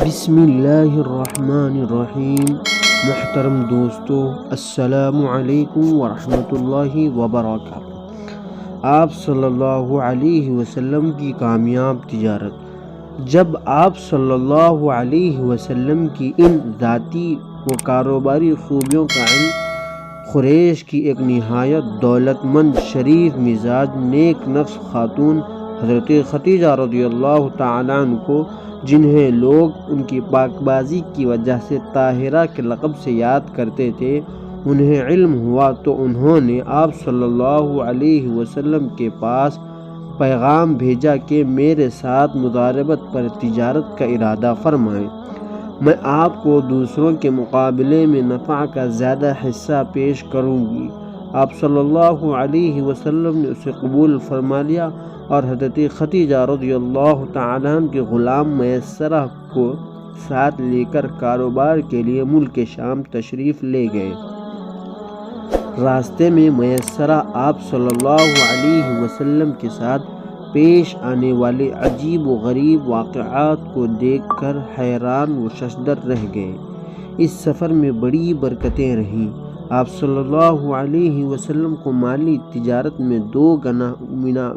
بسم اللہ الرحمن الرحیم۔ محترم دوستو، السلام علیکم ورحمۃ اللہ وبرکاتہ۔ آپ صلی اللہ علیہ وسلم کی کامیاب تجارت۔ جب آپ صلی اللہ علیہ وسلم کی ان ذاتی و کاروباری خوبیوں کا علم قریش کی ایک نہایت دولت مند، شریف مزاج، نیک نفس خاتون حضرت خدیجہ رضی اللہ تعالیٰ عنہ کو، جنہیں لوگ ان کی پاکبازی کی وجہ سے طاہرہ کے لقب سے یاد کرتے تھے، انہیں علم ہوا تو انہوں نے آپ صلی اللہ علیہ وسلم کے پاس پیغام بھیجا کہ میرے ساتھ مضاربت پر تجارت کا ارادہ فرمائیں، میں آپ کو دوسروں کے مقابلے میں نفع کا زیادہ حصہ پیش کروں گی۔ آپ صلی اللہ علیہ وسلم نے اسے قبول فرما لیا اور حضرت خدیجہ رضی اللہ تعالیٰ عنہ کے غلام میسرہ کو ساتھ لے کر کاروبار کے لیے ملک شام تشریف لے گئے۔ راستے میں میسرہ آپ صلی اللہ علیہ وسلم کے ساتھ پیش آنے والے عجیب و غریب واقعات کو دیکھ کر حیران و ششدر رہ گئے۔ اس سفر میں بڑی برکتیں رہیں۔ آپ صلی اللہ علیہ وسلم کو مالی تجارت میں دو گنا نفع ملا۔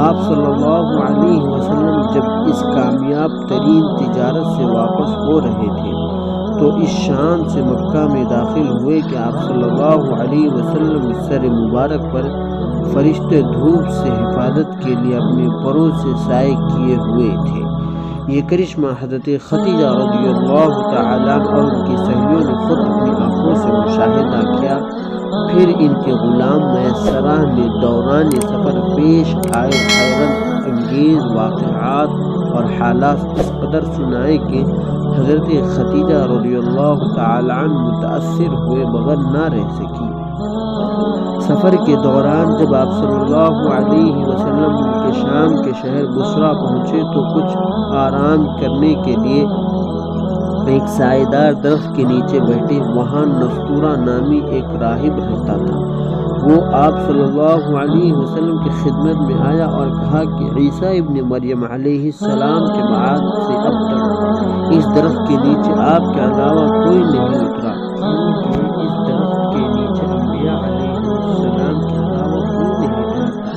آپ صلی اللہ علیہ وسلم جب اس کامیاب ترین تجارت سے واپس ہو رہے تھے تو اس شان سے مکہ میں داخل ہوئے کہ آپ صلی اللہ علیہ وسلم سر مبارک پر فرشتے دھوپ سے حفاظت کے لیے اپنے پروں سے سائے کیے ہوئے تھے۔ یہ کرشمہ حضرت خدیجہ رضی اللہ تعالیٰ اور ان کی سہیلیوں نے خود اپنی آنکھوں سے مشاہدہ کیا۔ پھر ان کے غلام میسرہ نے دوران سفر پیش آئے حیرت انگیز واقعات اور حالات اس قدر سنائے کہ حضرت خدیجہ رضی اللہ تعالیٰ عنہ متاثر ہوئے بغیر نہ رہ سکی۔ سفر کے دوران جب آپ صلی اللہ علیہ وسلم ملک شام کے شہر بصرہ پہنچے تو کچھ آرام کرنے کے لیے ایک سایہ دار درخت کے نیچے بیٹھے۔ وہاں نستورہ نامی ایک راہب رہتا تھا۔ وہ آپ صلی اللہ علیہ وسلم کی خدمت میں آیا اور کہا کہ عیسیٰ ابن مریم علیہ السلام کے بعد سے اب تک اس درخت کے نیچے آپ کے علاوہ کوئی نہیں اترا، کیونکہ اس درخت کے نیچے انبیاء علیہ السلام کے علاوہ کوئی نہیں ٹھہرتا۔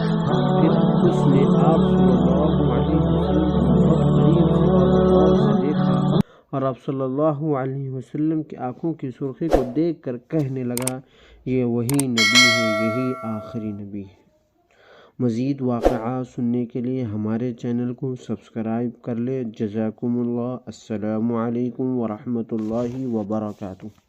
پھر اس نے آپ صلی اللہ علیہ وسلم کو بہت قریب سے اور غور سے دیکھا اور آپ صلی اللہ علیہ وسلم کی آنکھوں کی سرخی کو دیکھ کر کہنے لگا، یہ وہی نبی ہے، یہی آخری نبی ہے۔ مزید واقعات سننے کے لیے ہمارے چینل کو سبسکرائب کر لیں۔ جزاکم اللہ۔ السلام علیکم ورحمۃ اللہ وبرکاتہ۔